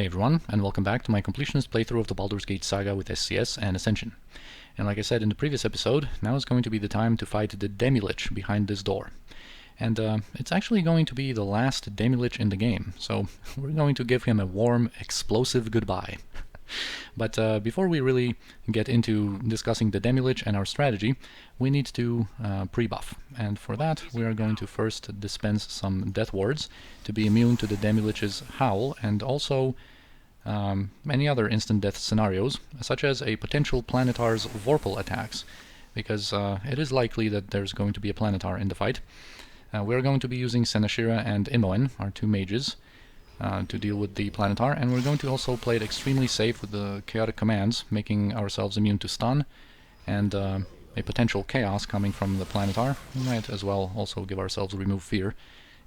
Hey everyone, and welcome back to my Completionist playthrough of the Baldur's Gate Saga with SCS and Ascension. And like I said in the previous episode, now is going to be the time to fight the Demilich behind this door. And it's actually going to be the last Demilich in the game, so we're going to give him a warm, explosive goodbye. But before we really get into discussing the Demilich and our strategy, we need to pre-buff. And for that, we are going to first dispense some death wards to be immune to the Demilich's howl, and also many other instant death scenarios, such as a potential Planetar's Vorpal attacks, because it is likely that there's going to be a Planetar in the fight. We're going to be using Senashira and Imoen, our two mages, to deal with the Planetar, and we're going to also play it extremely safe with the chaotic commands, making ourselves immune to stun, and a potential chaos coming from the Planetar. We might as well also give ourselves remove fear,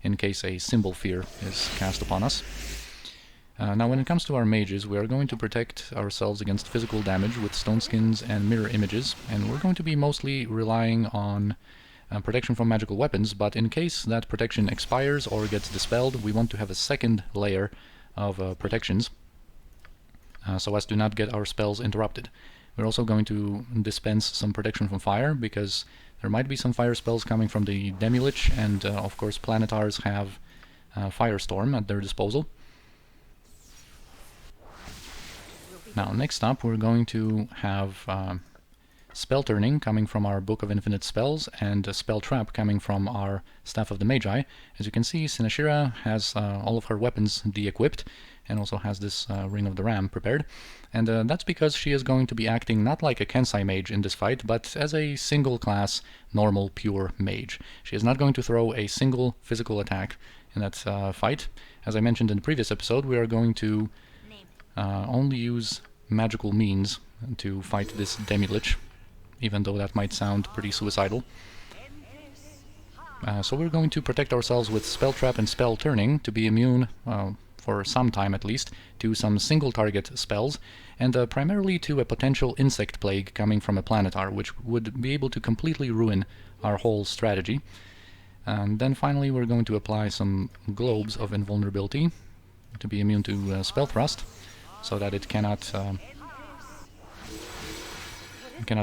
in case a symbol fear is cast upon us. Now when it comes to our mages, we are going to protect ourselves against physical damage with stone skins and mirror images, and we're going to be mostly relying on protection from magical weapons, but in case that protection expires or gets dispelled, we want to have a second layer of protections, so as to not get our spells interrupted. We're also going to dispense some protection from fire, because there might be some fire spells coming from the Demilich, and of course Planetars have Firestorm at their disposal. Now next up we're going to have spell turning coming from our Book of Infinite Spells, and a spell trap coming from our Staff of the Magi. As you can see, Senashira has all of her weapons de-equipped, and also has this Ring of the Ram prepared. And that's because she is going to be acting not like a Kensai mage in this fight, but as a single class, normal, pure mage. She is not going to throw a single physical attack in that fight. As I mentioned in the previous episode, we are going to only use magical means to fight this Demilich, even though that might sound pretty suicidal. So we're going to protect ourselves with Spell Trap and Spell Turning to be immune, for some time at least, to some single target spells, and primarily to a potential insect plague coming from a Planetar, which would be able to completely ruin our whole strategy. And then finally we're going to apply some Globes of Invulnerability to be immune to Spell Thrust, so that it cannot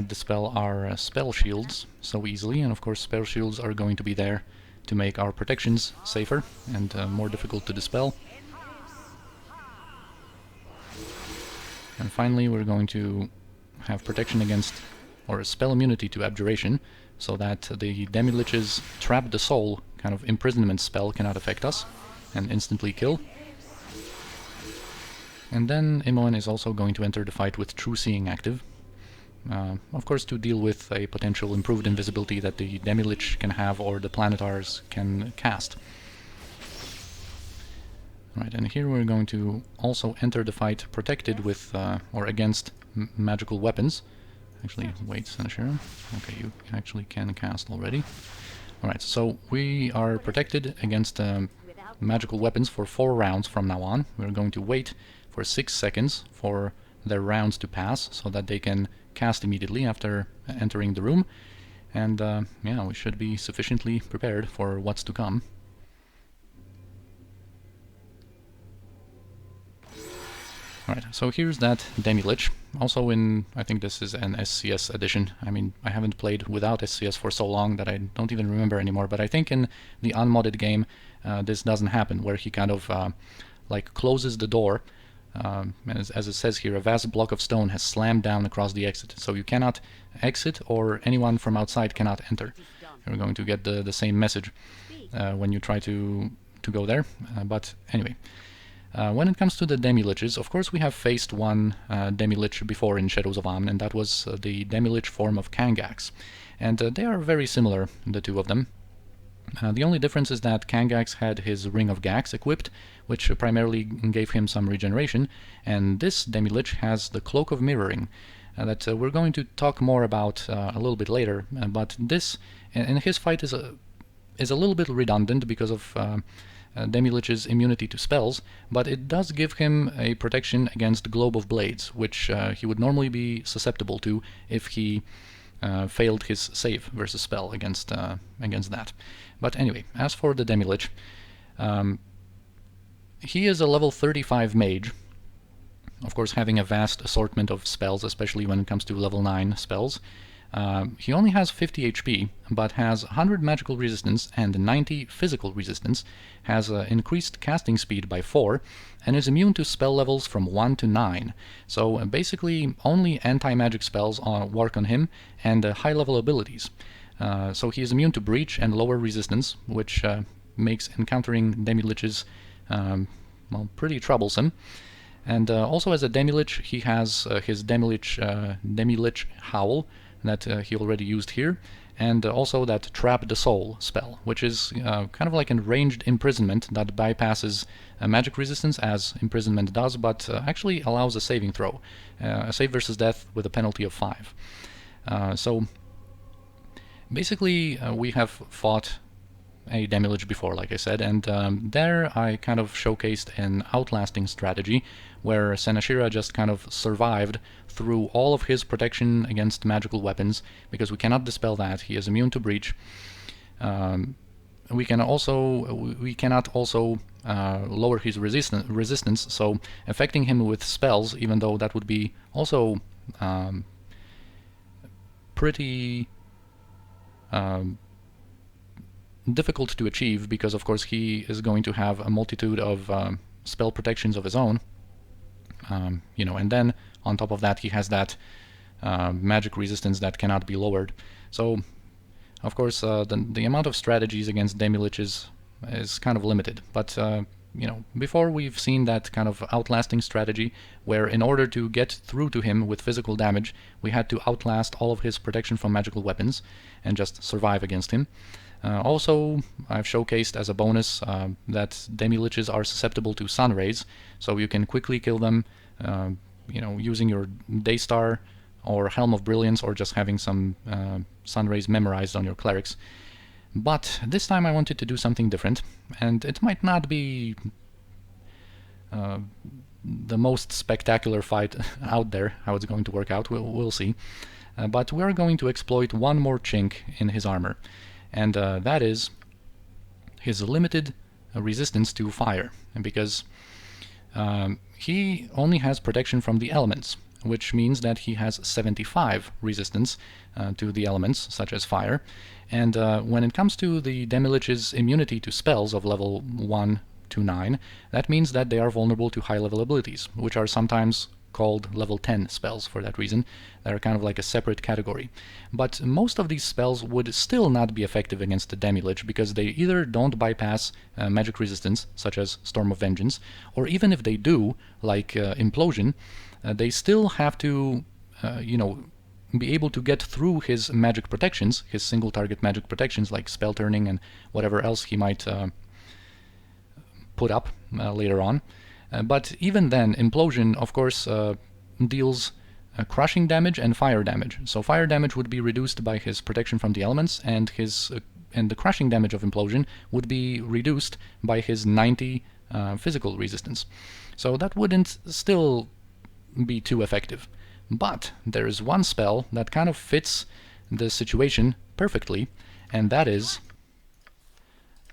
dispel our spell shields so easily. And of course spell shields are going to be there to make our protections safer and more difficult to dispel. And finally we're going to have protection against, or a spell immunity to Abjuration, so that the Demilich's Trap the Soul kind of imprisonment spell cannot affect us and instantly kill. And then Imoen is also going to enter the fight with True Seeing active, of course to deal with a potential improved invisibility that the Demilich can have or the Planetars can cast. Right, and here we're going to also enter the fight protected with, or against magical weapons. Actually, wait, Senashira. Okay, you actually can cast already. Alright, so we are protected against magical weapons for 4 rounds from now on. We're going to wait for 6 seconds for their rounds to pass, so that they can cast immediately after entering the room. And yeah, we should be sufficiently prepared for what's to come. Alright, so here's that Demilich. Also in, I think this is an SCS edition. I mean, I haven't played without SCS for so long that I don't even remember anymore, but I think in the unmodded game this doesn't happen, where he kind of like closes the door. As it says here, a vast block of stone has slammed down across the exit, so you cannot exit, or anyone from outside cannot enter. You're going to get the same message when you try to go there, but anyway. When it comes to the Demiliches, of course we have faced one Demilich before in Shadows of Amn, and that was the Demilich form of Kangax. And they are very similar, the two of them. The only difference is that Kangax had his Ring of Gax equipped, which primarily gave him some regeneration, and this Demilich has the Cloak of Mirroring, that we're going to talk more about a little bit later, but this, in his fight, is a little bit redundant because of Demilich's immunity to spells, but it does give him a protection against Globe of Blades, which he would normally be susceptible to if he failed his save versus spell against that. But anyway, as for the Demilich, he is a level 35 mage, of course, having a vast assortment of spells, especially when it comes to level 9 spells. He only has 50 HP, but has 100 magical resistance and 90 physical resistance, has increased casting speed by 4, and is immune to spell levels from 1 to 9. So basically only anti-magic spells work on him, and high-level abilities. So he is immune to breach and lower resistance, which makes encountering Demiliches well, pretty troublesome. And also as a Demilich, he has his Demilich Howl that he already used here, and also that Trap the Soul spell, which is kind of like a ranged imprisonment that bypasses magic resistance as imprisonment does, but actually allows a saving throw, a save versus death with a penalty of 5. So basically we have fought a Demilich before, like I said, and there I kind of showcased an outlasting strategy where Senashira just kind of survived through all of his protection against magical weapons, because we cannot dispel that. He is immune to breach. We cannot also lower his resistance, so affecting him with spells, even though that would be also pretty difficult to achieve, because of course he is going to have a multitude of spell protections of his own, you know, and then on top of that he has that magic resistance that cannot be lowered. So of course the amount of strategies against Demilich is kind of limited, but you know, before we've seen that kind of outlasting strategy where in order to get through to him with physical damage we had to outlast all of his protection from magical weapons and just survive against him. Also, I've showcased as a bonus that Demiliches are susceptible to sun rays, so you can quickly kill them, you know, using your Daystar or Helm of Brilliance, or just having some sun rays memorized on your clerics. But this time I wanted to do something different, and it might not be the most spectacular fight out there, how it's going to work out, we'll see. But we're going to exploit one more chink in his armor, and that is his limited resistance to fire, because he only has protection from the elements, which means that he has 75 resistance to the elements, such as fire. And when it comes to the Demilich's immunity to spells of level 1 to 9, that means that they are vulnerable to high-level abilities, which are sometimes called level 10 spells for that reason. They're kind of like a separate category. But most of these spells would still not be effective against the Demilich, because they either don't bypass magic resistance, such as Storm of Vengeance, or even if they do, like Implosion, they still have to, you know, be able to get through his magic protections, his single target magic protections like spell turning and whatever else he might put up later on. But even then, Implosion, of course, deals crushing damage and fire damage. So fire damage would be reduced by his protection from the elements, and his and the crushing damage of Implosion would be reduced by his 90 physical resistance. So that wouldn't still be too effective. But there is one spell that kind of fits the situation perfectly, and that is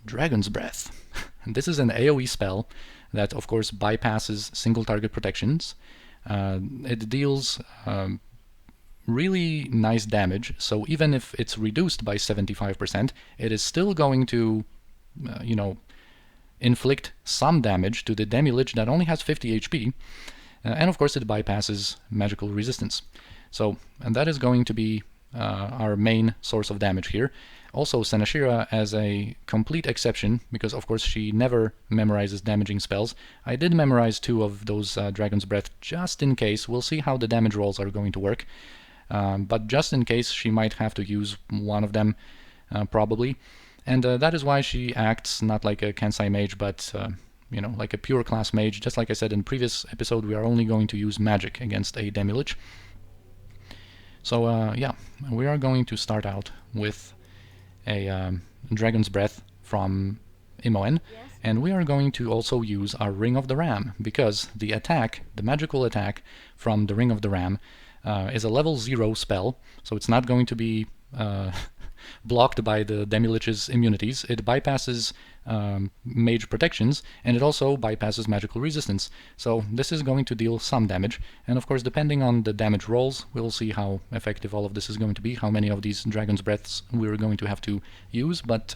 Dragon's Breath. This is an AoE spell that of course bypasses single target protections. It deals really nice damage, so even if it's reduced by 75%, it is still going to, you know, inflict some damage to the Demilich that only has 50 HP. And of course it bypasses magical resistance. So, and that is going to be our main source of damage here. Also, Senashira as a complete exception, because of course she never memorizes damaging spells. I did memorize 2 of those Dragon's Breath just in case. We'll see how the damage rolls are going to work. But just in case, she might have to use one of them, probably. And that is why she acts not like a Kansai mage, but you know, like a pure class mage. Just like I said in previous episode, we are only going to use magic against a Demilich. So yeah, we are going to start out with a Dragon's Breath from Imoen, and we are going to also use our Ring of the Ram, because the attack, the magical attack from the Ring of the Ram, is a level 0 spell, so it's not going to be blocked by the Demilich's immunities. It bypasses mage protections, and it also bypasses magical resistance. So this is going to deal some damage, and of course depending on the damage rolls, we'll see how effective all of this is going to be, how many of these Dragon's Breaths we're going to have to use, but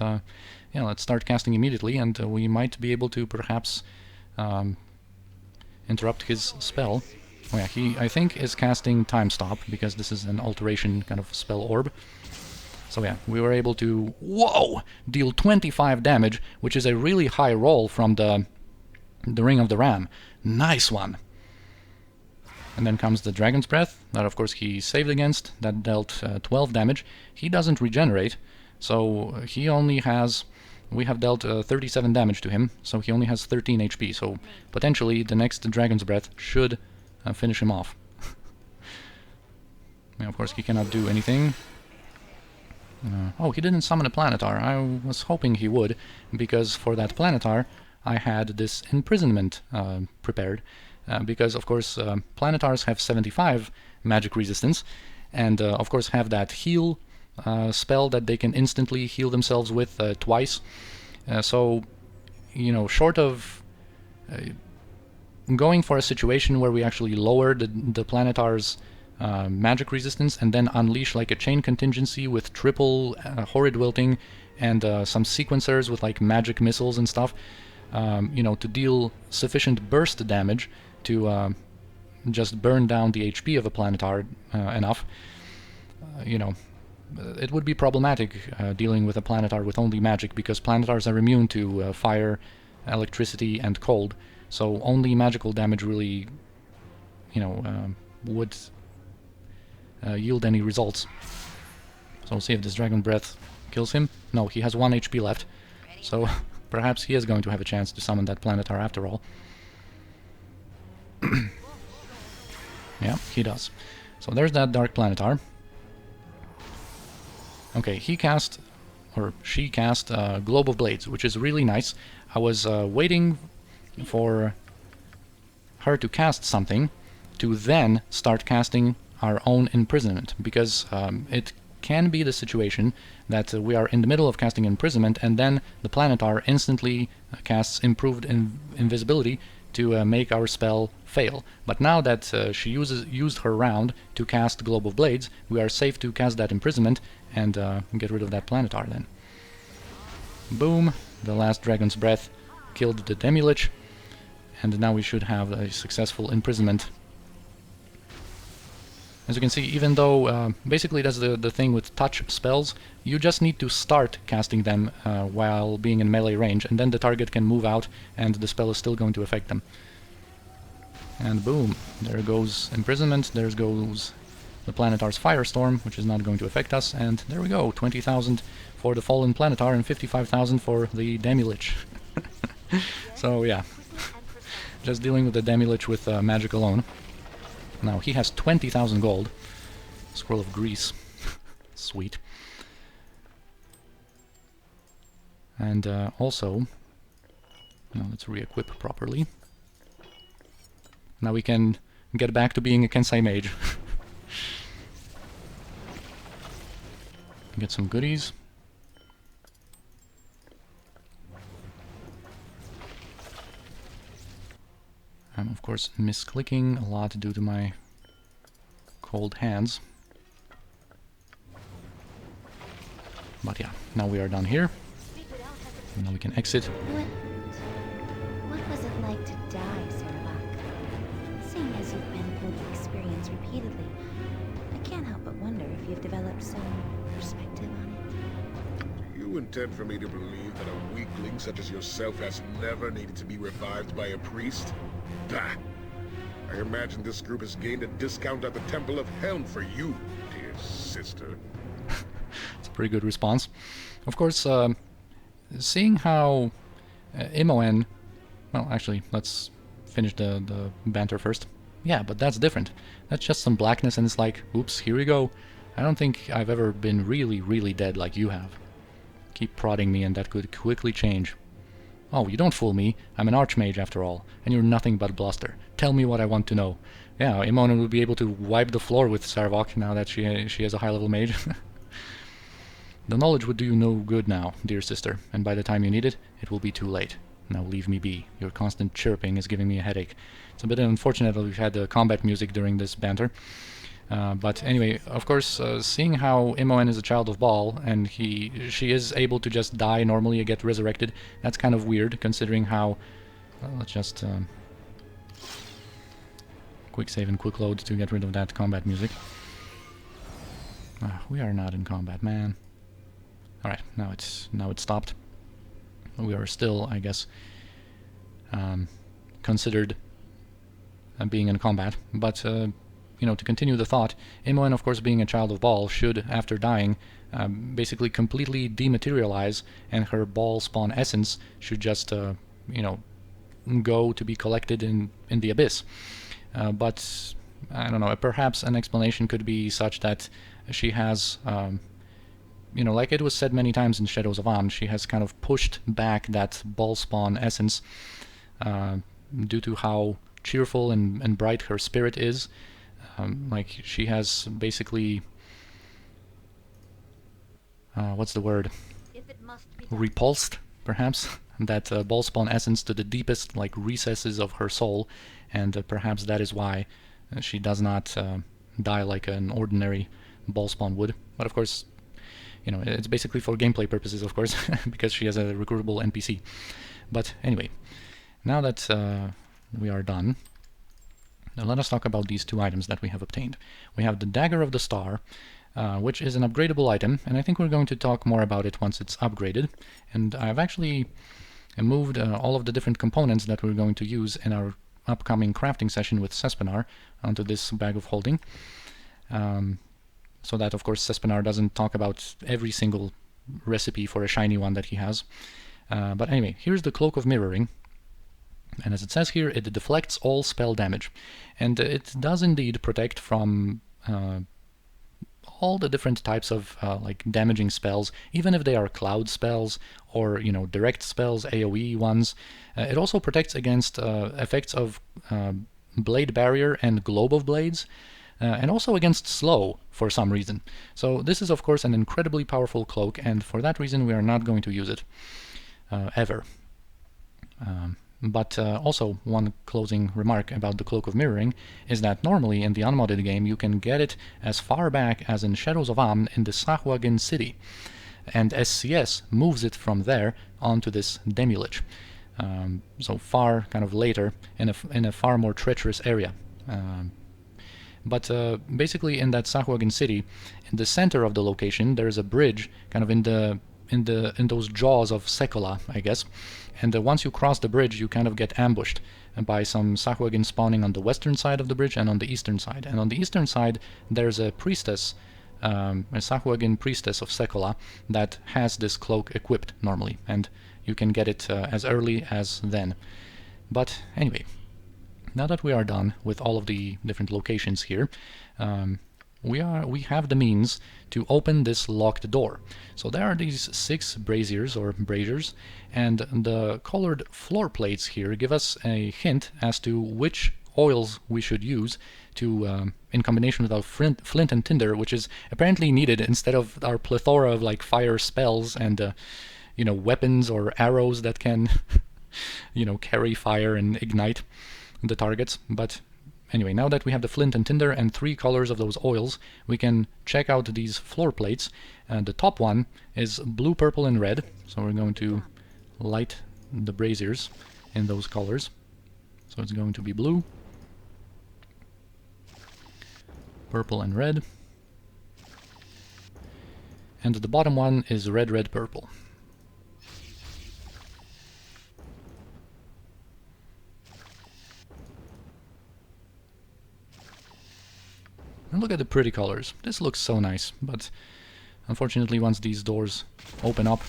yeah, let's start casting immediately, and we might be able to perhaps interrupt his spell. Oh yeah, he, I think, is casting Time Stop, because this is an alteration kind of spell orb. So yeah, we were able to, whoa, deal 25 damage, which is a really high roll from the Ring of the Ram. Nice one! And then comes the Dragon's Breath, that of course he saved against, that dealt 12 damage. He doesn't regenerate, so he only has, we have dealt 37 damage to him, so he only has 13 HP, so potentially the next Dragon's Breath should finish him off. Yeah, of course he cannot do anything. Oh, he didn't summon a Planetar. I was hoping he would, because for that Planetar I had this imprisonment prepared. Because, of course, Planetars have 75 magic resistance, and of course have that heal spell that they can instantly heal themselves with twice. So, you know, short of going for a situation where we actually lower the Planetar's magic resistance and then unleash like a chain contingency with triple horrid wilting and some sequencers with like magic missiles and stuff, you know, to deal sufficient burst damage to just burn down the HP of a Planetar enough, you know, it would be problematic dealing with a Planetar with only magic, because Planetars are immune to fire, electricity, and cold, so only magical damage really, you know, would yield any results. So we'll see if this Dragon Breath kills him. No, he has 1 HP left, so perhaps he is going to have a chance to summon that Planetar after all. Yeah, he does. So there's that Dark Planetar. Okay, he cast, or she cast, Globe of Blades, which is really nice. I was waiting for her to cast something to then start casting our own imprisonment, because it can be the situation that we are in the middle of casting imprisonment and then the Planetar instantly casts improved invisibility to make our spell fail. But now that she used her round to cast Globe of Blades, we are safe to cast that imprisonment and get rid of that Planetar then. Boom, the last Dragon's Breath killed the Demilich, and now we should have a successful imprisonment. As you can see, even though basically that's the thing with touch spells, you just need to start casting them while being in melee range, and then the target can move out and the spell is still going to affect them. And boom, there goes imprisonment, there goes the Planetar's Firestorm, which is not going to affect us, and there we go, 20,000 for the Fallen Planetar and 55,000 for the Demilich. So yeah, just dealing with the Demilich with magic alone. Now he has 20,000 gold. Scroll of Grease. Sweet. And also, now let's re-equip properly. Now we can get back to being a Kensei mage. Get some goodies. I'm of course misclicking a lot due to my cold hands. But yeah, now we are done here. And now we can exit. What was it like to die, Sarlacc? Seeing as you've been through the experience repeatedly, I can't help but wonder if you've developed some perspective on it. You intend for me to believe that a weakling such as yourself has never needed to be revived by a priest? Bah! I imagine this group has gained a discount at the Temple of Helm for you, dear sister. It's a pretty good response. Of course, seeing how Imoen... Well, actually, let's finish the banter first. Yeah, but that's different. That's just some blackness and it's like, oops, here we go. I don't think I've ever been really, really dead like you have. Keep prodding me and that could quickly change. Oh, you don't fool me. I'm an archmage after all, and you're nothing but bluster. Tell me what I want to know. Yeah, Imoen will be able to wipe the floor with Sarvok now that she has a high-level mage. The knowledge would do you no good now, dear sister, and by the time you need it, it will be too late. Now leave me be. Your constant chirping is giving me a headache. It's a bit unfortunate that we've had combat music during this banter. But anyway, of course, seeing how Imoen is a child of Bhaal, and she is able to just die normally and get resurrected, that's kind of weird, considering how... Well, let's just... quick save and quick load to get rid of that combat music. We are not in combat, man. Alright, now it's stopped. We are still, I guess, considered being in combat, but you know, to continue the thought, Imoen, of course, being a child of Bhaal, should, after dying, basically completely dematerialize, and her Bhaal spawn essence should just, you know, go to be collected in the abyss. But I don't know. Perhaps an explanation could be such that she has, you know, like it was said many times in Shadows of Amn, she has kind of pushed back that Bhaal spawn essence due to how cheerful and bright her spirit is. Like she has basically, what's the word? Repulsed, perhaps, that Bhaal spawn essence to the deepest, like, recesses of her soul, and perhaps that is why she does not die like an ordinary Bhaal spawn would. But of course, you know, it's basically for gameplay purposes, of course, because she has a recruitable NPC. But anyway, now that we are done, now let us talk about these two items that we have obtained. We have the Dagger of the Star, which is an upgradable item, and I think we're going to talk more about it once it's upgraded. And I've actually moved all of the different components that we're going to use in our upcoming crafting session with Sespinar onto this bag of holding. So that, of course, Sespinar doesn't talk about every single recipe for a shiny one that he has. But anyway, here's the Cloak of Mirroring. And as it says here, it deflects all spell damage. And it does indeed protect from all the different types of like damaging spells, even if they are cloud spells or, you know, direct spells, AoE ones. It also protects against effects of Blade Barrier and Globe of Blades, and also against slow for some reason. So this is, of course, an incredibly powerful cloak, and for that reason we are not going to use it ever. But also, one closing remark about the Cloak of Mirroring is that normally in the unmodded game you can get it as far back as in Shadows of Amn in the Sahuagin city, and SCS moves it from there onto this Demilich. So far, kind of later, in a far more treacherous area. But basically in that Sahuagin city, in the center of the location, there is a bridge, kind of in those jaws of Sekola, I guess. And once you cross the bridge, you kind of get ambushed by some Sahuagin spawning on the western side of the bridge and on the eastern side. And on the eastern side, there's a priestess, a Sahuagin priestess of Sekola, that has this cloak equipped normally, and you can get it as early as then. But anyway, now that we are done with all of the different locations here, we have the means to open this locked door. So there are these 6 braziers or braziers, and the colored floor plates here give us a hint as to which oils we should use to, in combination with our flint and tinder, which is apparently needed instead of our plethora of like fire spells and you know, weapons or arrows that can you know, carry fire and ignite the targets. But anyway, now that we have the flint and tinder and 3 colors of those oils, we can check out these floor plates. The top one is blue, purple, and red. So we're going to light the braziers in those colors. So it's going to be blue, purple, and red. And the bottom one is red, red, purple. And look at the pretty colors. This looks so nice, but unfortunately once these doors open up,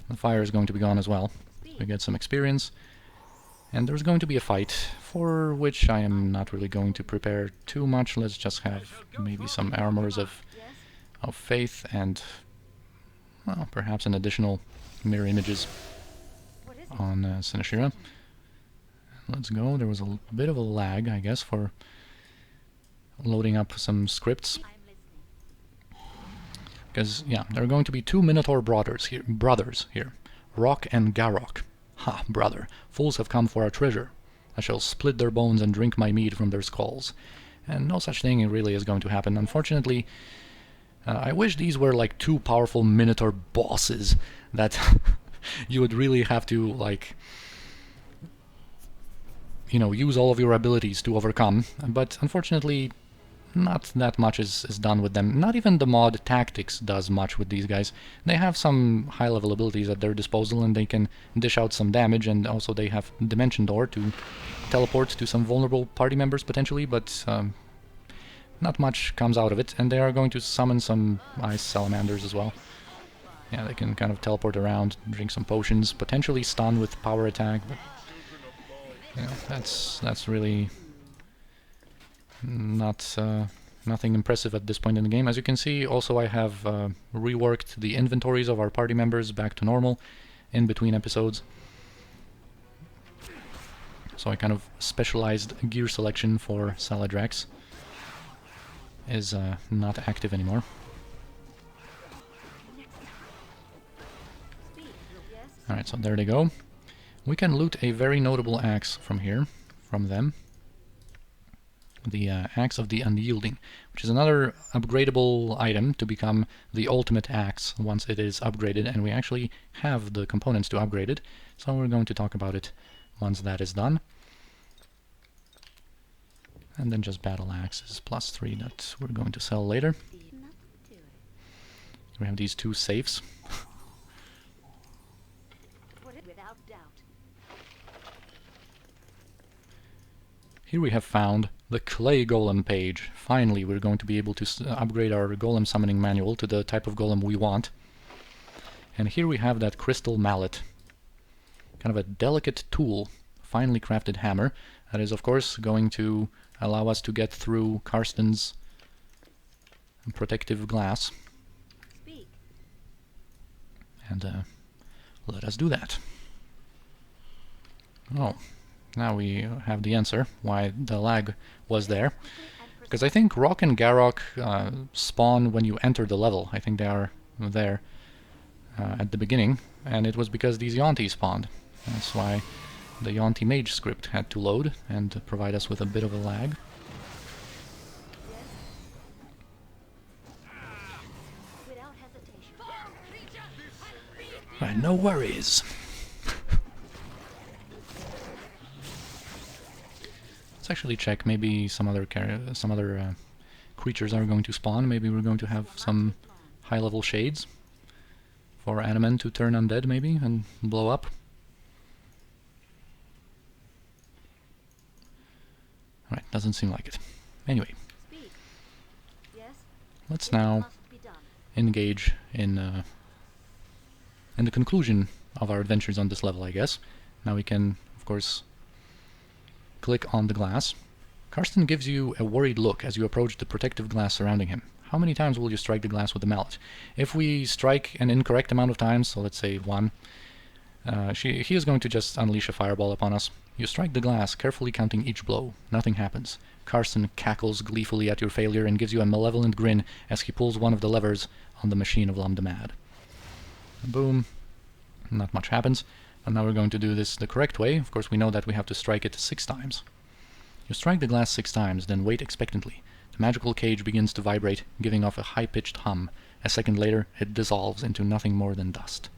the fire is going to be gone as well. We get some experience, and there's going to be a fight, for which I am not really going to prepare too much. Let's just have maybe some armors of faith and, well, perhaps an additional mirror images on Sinashira. Let's go. There was a bit of a lag, I guess, for loading up some scripts. Because, yeah, there are going to be two Minotaur brothers here. Rock and Garrock. Ha, brother, fools have come for our treasure. I shall split their bones and drink my mead from their skulls. And no such thing really is going to happen. Unfortunately, I wish these were like two powerful Minotaur bosses that you would really have to, like, you know, use all of your abilities to overcome. But unfortunately, not that much is done with them. Not even the mod Tactics does much with these guys. They have some high-level abilities at their disposal, and they can dish out some damage, and also they have Dimension Door to teleport to some vulnerable party members, potentially, but not much comes out of it. And they are going to summon some ice salamanders as well. Yeah, they can kind of teleport around, drink some potions, potentially stun with power attack, but you know, that's really not nothing impressive at this point in the game. As you can see, also I have reworked the inventories of our party members back to normal in between episodes. So I kind of specialized gear selection for Saladrax is not active anymore. Alright, so there they go. We can loot a very notable axe from here, from them. The Axe of the Unyielding, which is another upgradable item to become the ultimate axe once it is upgraded, and we actually have the components to upgrade it, so we're going to talk about it once that is done. And then just battle axes +3 that we're going to sell later. We have these two safes. Here we have found the Clay Golem page. Finally, we're going to be able to upgrade our Golem summoning manual to the type of Golem we want. And here we have that Crystal Mallet. Kind of a delicate tool, finely crafted hammer, that is of course going to allow us to get through Carston's protective glass. And let us do that. Oh. Now we have the answer why the lag was there. Because I think Rock and Garrock spawn when you enter the level. I think they are there at the beginning. And it was because these Yonti spawned. That's why the Yonti mage script had to load and provide us with a bit of a lag. Right, no worries. Actually check, maybe some other creatures are going to spawn. Maybe we're going to have some high-level shades for Animen to turn undead, maybe, and blow up. Alright, doesn't seem like it. Anyway, let's now engage in the conclusion of our adventures on this level, I guess. Now we can, of course, click on the glass. Carston gives you a worried look as you approach the protective glass surrounding him. How many times will you strike the glass with the mallet? If we strike an incorrect amount of times, so let's say 1, he is going to just unleash a fireball upon us. You strike the glass, carefully counting each blow. Nothing happens. Carston cackles gleefully at your failure and gives you a malevolent grin as he pulls one of the levers on the machine of Lumdamad. Boom. Not much happens. And now we're going to do this the correct way. Of course, we know that we have to strike it 6 times. You strike the glass 6 times, then wait expectantly. The magical cage begins to vibrate, giving off a high-pitched hum. A second later, it dissolves into nothing more than dust.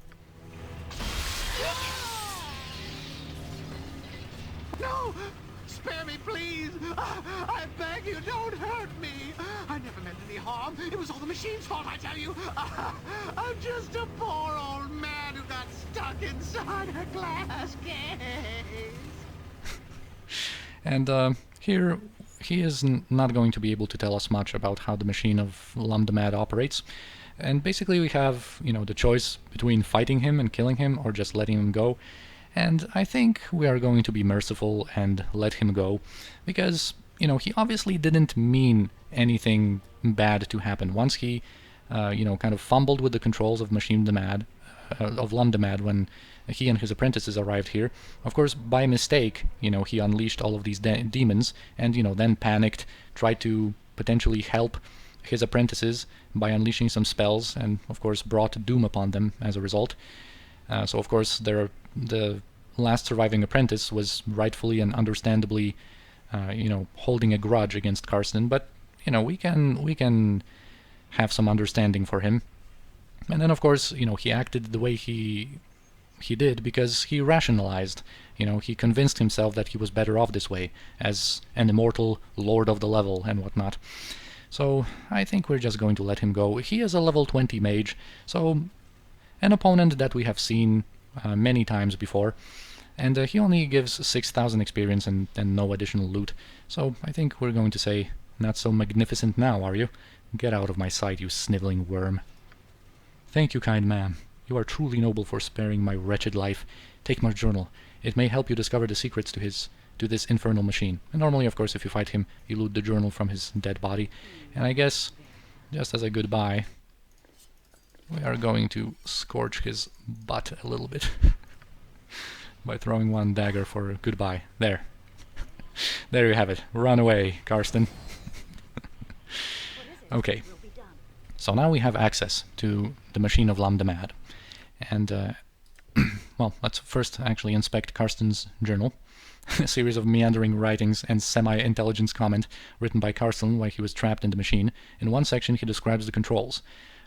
No! Spare me, please! I beg you, don't hurt me! I never meant any harm. It was all the machine's fault, I tell you! I'm just a poor old man who got stuck inside a glass case! And here, he is not going to be able to tell us much about how the machine of Lumdamad operates. And basically we have, you know, the choice between fighting him and killing him or just letting him go. And I think we are going to be merciful and let him go, because, you know, he obviously didn't mean anything bad to happen. Once he, you know, kind of fumbled with the controls of Lumdamad when he and his apprentices arrived here. Of course, by mistake, you know, he unleashed all of these demons and, you know, then panicked, tried to potentially help his apprentices by unleashing some spells, and of course brought doom upon them as a result. So of course the last surviving apprentice was rightfully and understandably, holding a grudge against Carston, but we can have some understanding for him. And then of course, he acted the way he did because he rationalized. He convinced himself that he was better off this way, as an immortal lord of the level and whatnot. So I think we're just going to let him go. He is a level 20 mage, so an opponent that we have seen many times before, and he only gives 6,000 experience and no additional loot. So I think we're going to say, not so magnificent now, are you? Get out of my sight, you sniveling worm. Thank you, kind ma'am. You are truly noble for sparing my wretched life. Take my journal. It may help you discover the secrets to this infernal machine. And normally, of course, if you fight him, you loot the journal from his dead body. And I guess, just as a goodbye, we are going to scorch his butt a little bit by throwing one dagger for goodbye. There. There you have it. Run away, Carston. Okay. So now we have access to the machine of Lamdamad. And, well, let's first actually inspect Carston's journal. A series of meandering writings and semi-intelligence comment written by Carston while he was trapped in the machine. In one section he describes the controls.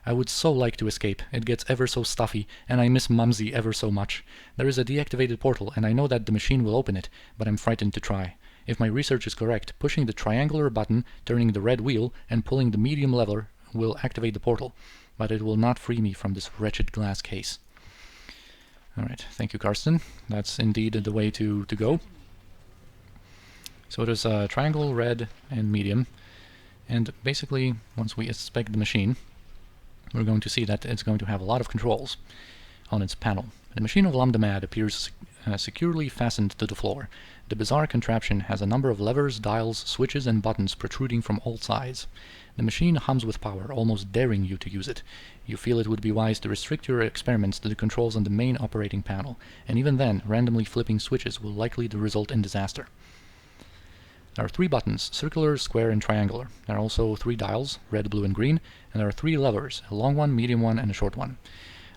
I would so like to escape. It gets ever so stuffy, and I miss Mumsy ever so much. There is a deactivated portal, and I know that the machine will open it, but I'm frightened to try. If my research is correct, pushing the triangular button, turning the red wheel, and pulling the medium lever will activate the portal, but it will not free me from this wretched glass case. Alright, thank you, Carston. That's indeed the way to go. So it is triangle, red, and medium. And basically, once we inspect the machine, we're going to see that it's going to have a lot of controls on its panel. The machine of Lamdamad appears securely fastened to the floor. The bizarre contraption has a number of levers, dials, switches, and buttons protruding from all sides. The machine hums with power, almost daring you to use it. You feel it would be wise to restrict your experiments to the controls on the main operating panel, and even then, randomly flipping switches will likely result in disaster. There are 3 buttons, circular, square, and triangular. There are also 3 dials, red, blue, and green, and there are 3 levers, a long one, medium one, and a short one.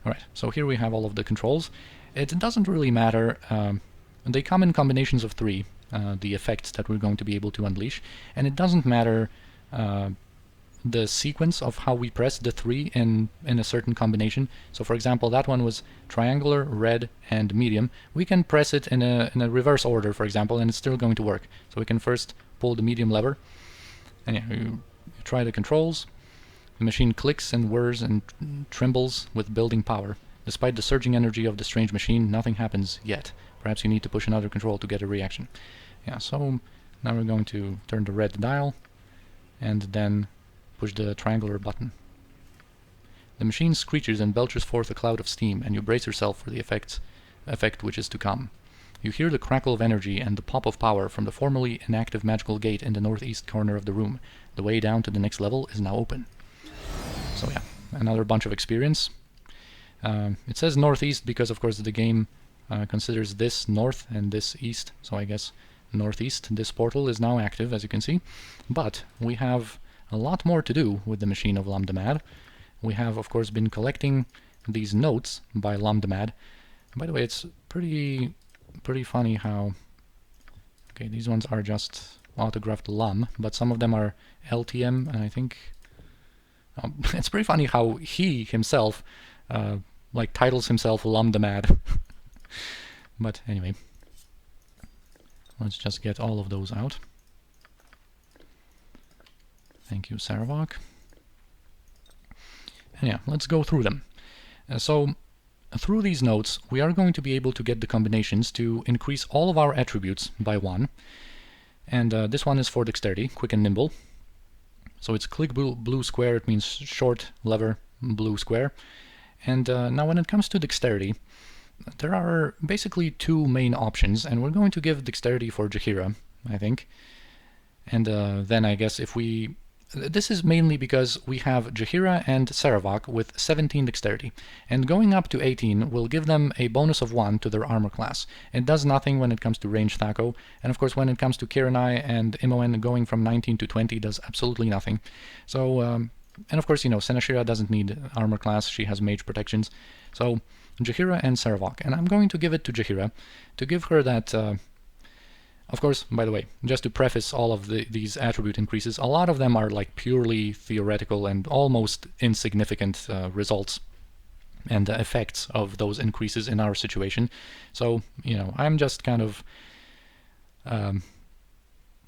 Alright, so here we have all of the controls. It doesn't really matter. They come in combinations of 3, the effects that we're going to be able to unleash, and it doesn't matter the sequence of how we press the 3 in a certain combination. So for example, that one was triangular, red, and medium. We can press it in a reverse order, for example, and it's still going to work. So we can first pull the medium lever, and yeah, you try the controls. The machine clicks and whirs and trembles with building power. Despite the surging energy of the strange machine, nothing happens yet. Perhaps you need to push another control to get a reaction. Yeah, so now we're going to turn the red dial, and then push the triangular button. The machine screeches and belches forth a cloud of steam, and you brace yourself for the effect which is to come. You hear the crackle of energy and the pop of power from the formerly inactive magical gate in the northeast corner of the room. The way down to the next level is now open. So yeah, another bunch of experience. It says northeast because of course the game considers this north and this east, so I guess northeast. This portal is now active, as you can see, but we have a lot more to do with the machine of Lamdamad. We have, of course, been collecting these notes by Lamdamad. By the way, it's pretty funny how... Okay, these ones are just autographed Lam, but some of them are LTM, and I think... it's pretty funny how he himself, like, titles himself Lamdamad. But anyway, let's just get all of those out. Thank you, Saravok. And yeah, let's go through them. So, through these notes, we are going to be able to get the combinations to increase all of our attributes by 1. And this one is for Dexterity, quick and nimble. So it's click blue square, it means short lever blue square. And now when it comes to Dexterity, there are basically 2 main options, and we're going to give Dexterity for Jaheira, I think. And then I guess if we this is mainly because we have Jaheira and Saravak with 17 Dexterity, and going up to 18 will give them a bonus of 1 to their armor class. It does nothing when it comes to range Thaco, and of course when it comes to Kiranai and Imoen, going from 19 to 20 does absolutely nothing. So, and of course, you know, Senashira doesn't need armor class, she has mage protections. So, Jaheira and Saravak, and I'm going to give it to Jaheira to give her that... Of course, by the way, just to preface all of these attribute increases, a lot of them are like purely theoretical and almost insignificant results and effects of those increases in our situation. So, you know, I'm just kind of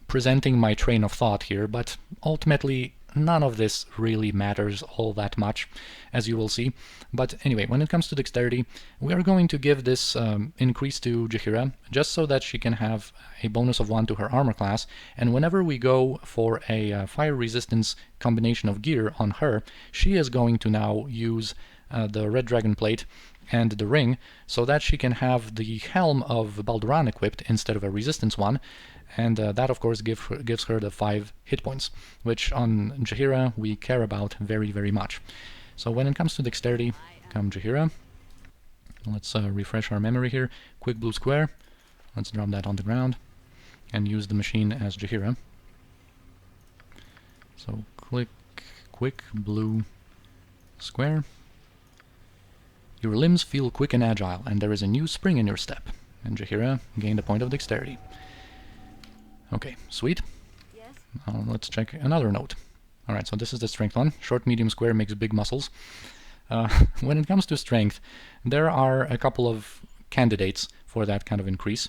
presenting my train of thought here, but ultimately none of this really matters all that much, as you will see. But anyway, when it comes to Dexterity, we are going to give this increase to Jaheira, just so that she can have a bonus of 1 to her armor class, and whenever we go for a fire resistance combination of gear on her, she is going to now use the Red Dragon Plate and the ring, so that she can have the Helm of Balduran equipped instead of a resistance one, and that of course gives her the 5 hit points, which on Jaheira we care about very, very much. So when it comes to Dexterity, come Jaheira. Let's refresh our memory here. Quick blue square. Let's drop that on the ground and use the machine as Jaheira. So quick blue square. Your limbs feel quick and agile, and there is a new spring in your step. And Jaheira gained a point of Dexterity. Okay, sweet. Yes? Let's check another note. Alright, so this is the strength one. Short, medium, square makes big muscles. When it comes to strength, there are a couple of candidates for that kind of increase,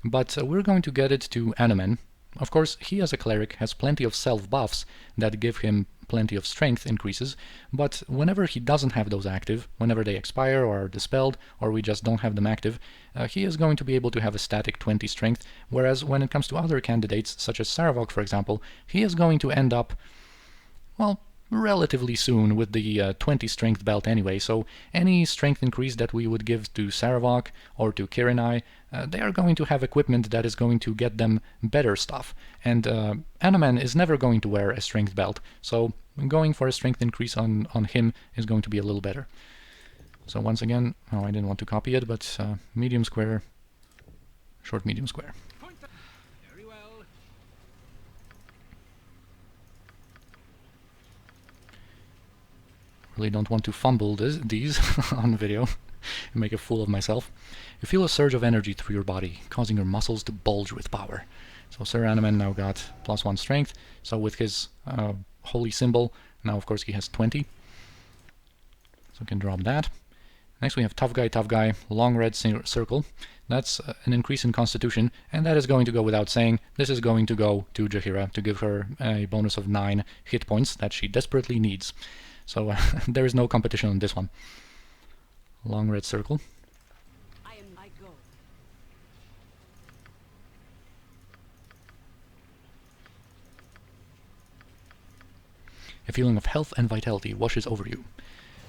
but we're going to get it to Anomen. Of course, he as a cleric has plenty of self-buffs that give him plenty of strength increases, but whenever he doesn't have those active, whenever they expire or are dispelled, or we just don't have them active, he is going to be able to have a static 20 strength, whereas when it comes to other candidates, such as Saravok for example, he is going to end up, well, relatively soon with the 20 strength belt anyway, so any strength increase that we would give to Saravok or to Kiranai, they are going to have equipment that is going to get them better stuff, and Anomen is never going to wear a strength belt, so going for a strength increase on him is going to be a little better. So once again, oh, I didn't want to copy it, but medium square, short medium square. Very well. Really don't want to fumble these on video and make a fool of myself. You feel a surge of energy through your body, causing your muscles to bulge with power. So Sir Anomen now got +1 strength, so with his holy symbol, now of course he has 20. So we can drop that. Next we have tough guy, long red circle. That's an increase in constitution, and that is going to go without saying. This is going to go to Jaheira to give her a bonus of 9 hit points that she desperately needs. So there is no competition on this one. Long red circle. I go. A feeling of health and vitality washes over you.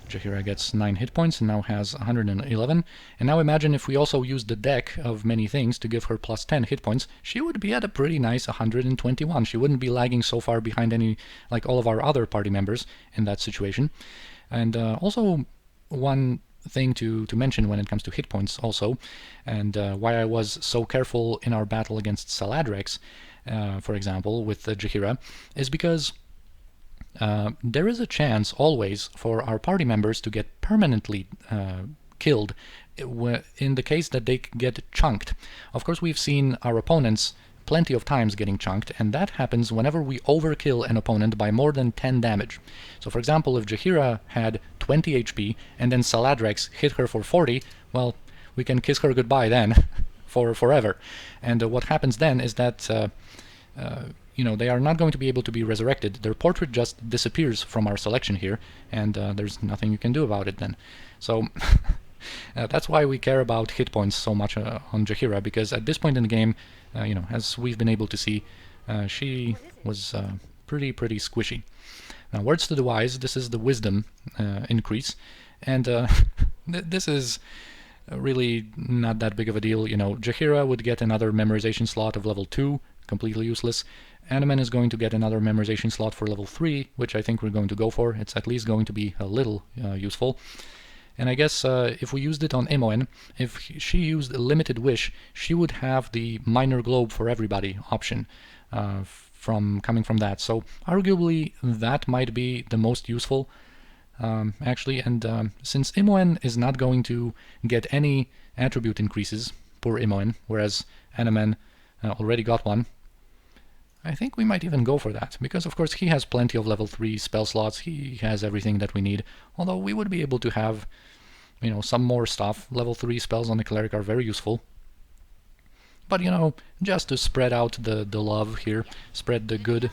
Jaheira gets 9 hit points and now has 111. And now imagine if we also use the deck of many things to give her +10 hit points, she would be at a pretty nice 121. She wouldn't be lagging so far behind any, like all of our other party members in that situation. And also one thing to mention when it comes to hit points also, and why I was so careful in our battle against Saladrex, for example, with Jaheira, is because there is a chance always for our party members to get permanently killed in the case that they get chunked. Of course, we've seen our opponents plenty of times getting chunked, and that happens whenever we overkill an opponent by more than 10 damage. So for example, if Jaheira had 20 HP and then Saladrex hit her for 40, well, we can kiss her goodbye then for forever. And what happens then is that you know, they are not going to be able to be resurrected. Their portrait just disappears from our selection here, and there's nothing you can do about it then. So that's why we care about hit points so much on Jaheira, because at this point in the game, you know, as we've been able to see, she was pretty squishy. Now, words to the wise, this is the wisdom increase, and this is really not that big of a deal. You know, Jaheira would get another memorization slot of level 2, completely useless, Animen is going to get another memorization slot for level 3, which I think we're going to go for. It's at least going to be a little useful. And I guess if we used it on Imoen, if she used a limited wish, she would have the minor globe for everybody option coming from that. So arguably that might be the most useful, actually. And since Imoen is not going to get any attribute increases for Imoen, whereas Animen already got one, I think we might even go for that, because of course he has plenty of level 3 spell slots, he has everything that we need, although we would be able to have, you know, some more stuff. Level 3 spells on the cleric are very useful. But, you know, just to spread out the love here, spread the good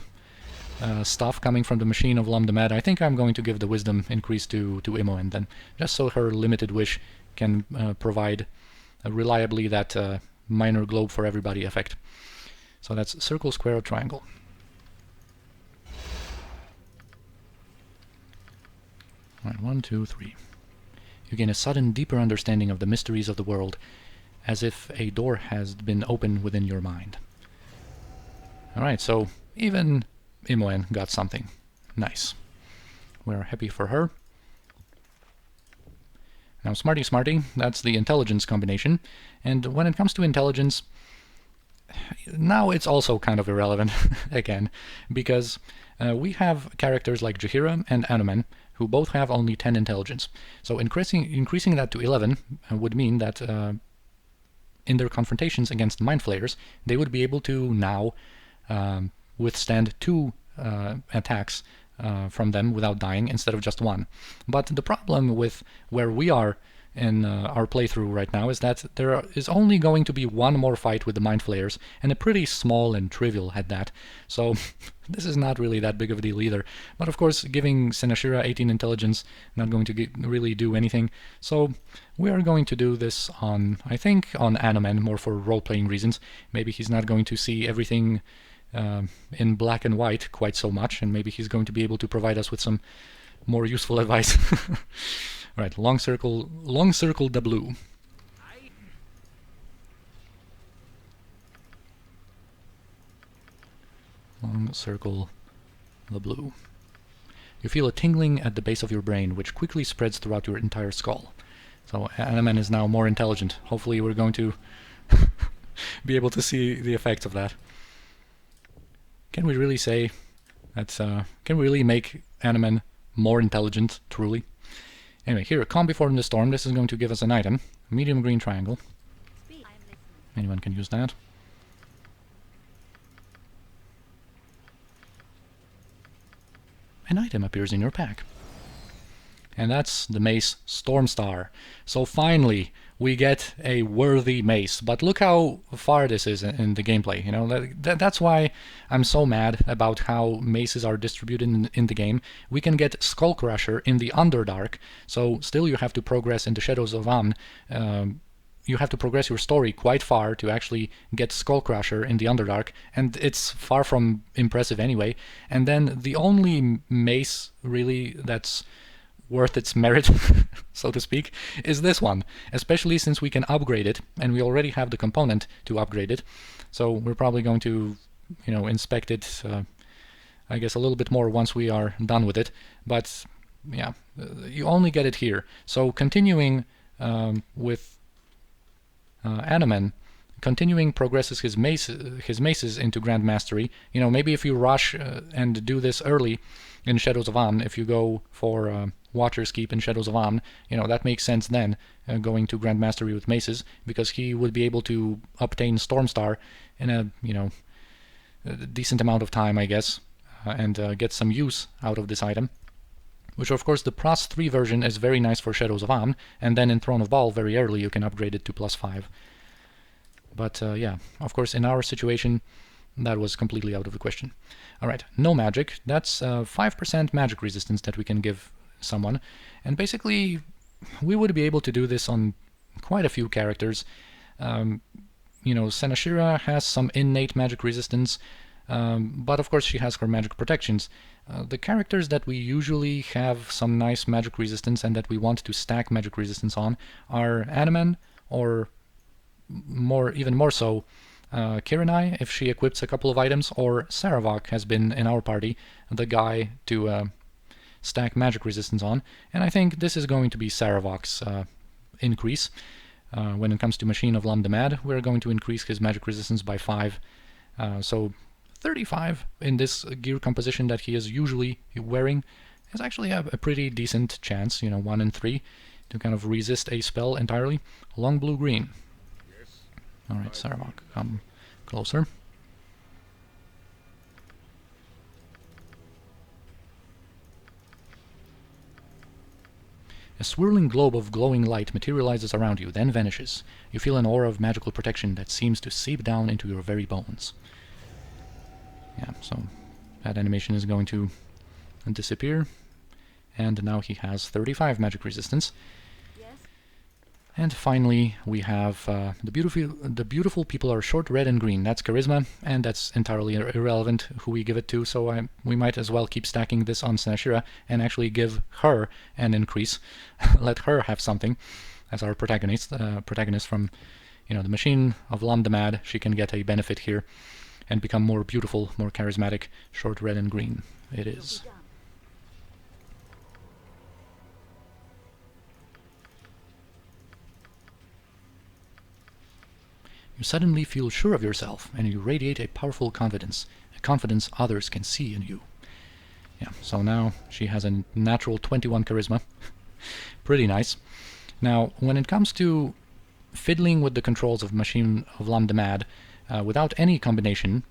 stuff coming from the machine of Lomdemed, I think I'm going to give the wisdom increase to Imoen then, just so her limited wish can provide reliably that minor globe for everybody effect. So that's circle, square, or triangle. Alright, 1, 2, 3. You gain a sudden, deeper understanding of the mysteries of the world, as if a door has been opened within your mind. Alright, so even Imoen got something. Nice. We're happy for her. Now, Smarty Smarty, that's the intelligence combination. And when it comes to intelligence, now it's also kind of irrelevant again, because we have characters like Jaheira and Anumen, who both have only 10 intelligence. So increasing that to 11 would mean that in their confrontations against Mind Flayers, they would be able to now withstand 2 attacks from them without dying instead of just 1. But the problem with where we are in our playthrough right now is that there is only going to be 1 more fight with the Mind Flayers, and a pretty small and trivial at that. So this is not really that big of a deal either. But of course, giving Senashira 18 intelligence not going to really do anything. So we are going to do this on, I think, on Anumen, more for role-playing reasons. Maybe he's not going to see everything in black and white quite so much, and maybe he's going to be able to provide us with some more useful advice. Right, long circle the blue. Long circle the blue. You feel a tingling at the base of your brain, which quickly spreads throughout your entire skull. So Animen is now more intelligent. Hopefully we're going to be able to see the effects of that. Can we really say that, can we really make Animen more intelligent, truly? Anyway, here, Calm Before the Storm. This is going to give us an item. A medium green triangle. Anyone can use that. An item appears in your pack. And that's the mace Stormstar. So finally, we get a worthy mace. But look how far this is in the gameplay. You know, that's why I'm so mad about how maces are distributed in the game. We can get Skullcrusher in the Underdark, so still you have to progress in the Shadows of Amn. You have to progress your story quite far to actually get Skullcrusher in the Underdark, and it's far from impressive anyway. And then the only mace really that's worth its merit, so to speak, is this one, especially since we can upgrade it, and we already have the component to upgrade it. So we're probably going to, you know, inspect it, I guess, a little bit more once we are done with it. But yeah, you only get it here. So continuing with Animen, continuing progresses his maces into Grand Mastery. You know, maybe if you rush and do this early in Shadows of Amn, if you go for Watcher's Keep in Shadows of Amn, you know, that makes sense then, going to Grand Mastery with maces, because he would be able to obtain Stormstar in a, you know, a decent amount of time, I guess, and get some use out of this item. Which, of course, the plus 3 version is very nice for Shadows of Amn, and then in Throne of Bhaal, very early, you can upgrade it to plus 5. But yeah, of course, in our situation, that was completely out of the question. Alright, no magic. That's 5% magic resistance that we can give someone. And basically, we would be able to do this on quite a few characters. You know, Senashira has some innate magic resistance, but of course she has her magic protections. The characters that we usually have some nice magic resistance and that we want to stack magic resistance on are Animen, or even more so, Kirinai, if she equips a couple of items, or Saravak has been in our party the guy to stack magic resistance on, and I think this is going to be Saravak's increase. When it comes to Machine of Lamdamad, we're going to increase his magic resistance by 5, so 35 in this gear composition that he is usually wearing is actually a pretty decent chance, 1 in 3, to kind of resist a spell entirely. Long blue-green. Alright, Saravak, come closer. A swirling globe of glowing light materializes around you, then vanishes. You feel an aura of magical protection that seems to seep down into your very bones. Yeah, so that animation is going to disappear. And now he has 35 magic resistance. And finally, we have the beautiful people are short red and green. That's charisma, and that's entirely irrelevant who we give it to. So we might as well keep stacking this on Senashira and actually give her an increase. Let her have something as our protagonist. Protagonist from, the Machine of Lamdamad. She can get a benefit here and become more beautiful, more charismatic. Short red and green. It is. You suddenly feel sure of yourself, and you radiate a powerful confidence, a confidence others can see in you. Yeah, so now she has a natural 21 charisma. Pretty nice. Now, when it comes to fiddling with the controls of Machine of Lamdamad, without any combination,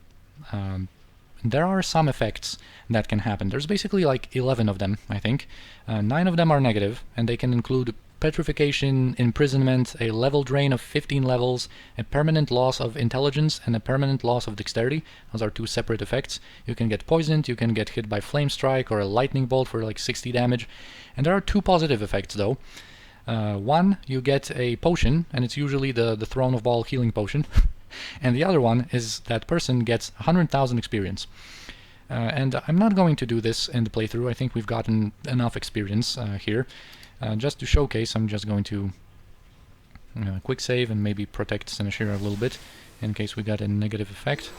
there are some effects that can happen. There's basically like 11 of them, I think. 9 of them are negative, and they can include petrification, imprisonment, a level drain of 15 levels, a permanent loss of intelligence, and a permanent loss of dexterity. Those are 2 separate effects. You can get poisoned, you can get hit by flame strike or a lightning bolt for like 60 damage. And there are 2 positive effects though. One, you get a potion, and it's usually the Throne of Bhaal healing potion. And the other one is that person gets 100,000 experience. And I'm not going to do this in the playthrough. I think we've gotten enough experience here. Just to showcase, I'm just going to quick save and maybe protect Senashira a little bit in case we got a negative effect.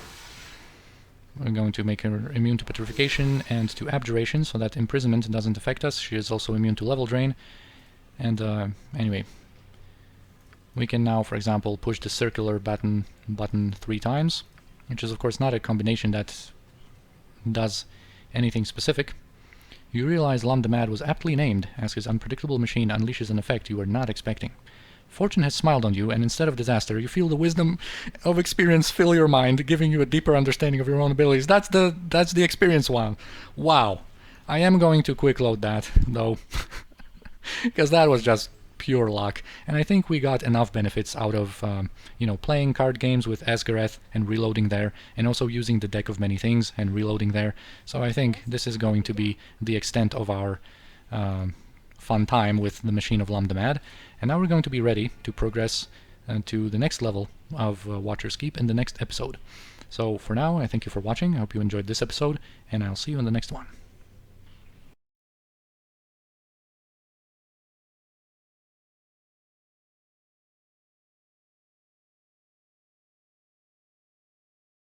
We're going to make her immune to petrification and to abjuration, so that imprisonment doesn't affect us. She is also immune to level drain. And anyway, we can now, for example, push the circular button 3 times, which is of course not a combination that does anything specific. You realize Lamdamad was aptly named, as his unpredictable machine unleashes an effect you were not expecting. Fortune has smiled on you, and instead of disaster, you feel the wisdom of experience fill your mind, giving you a deeper understanding of your own abilities. That's the experience one. Wow. I am going to quick load that, though, because that was just pure luck. And I think we got enough benefits out of, playing card games with Esgareth and reloading there, and also using the deck of many things and reloading there. So I think this is going to be the extent of our fun time with the Machine of Lamdamad. And now we're going to be ready to progress to the next level of Watcher's Keep in the next episode. So for now, I thank you for watching. I hope you enjoyed this episode, and I'll see you in the next one.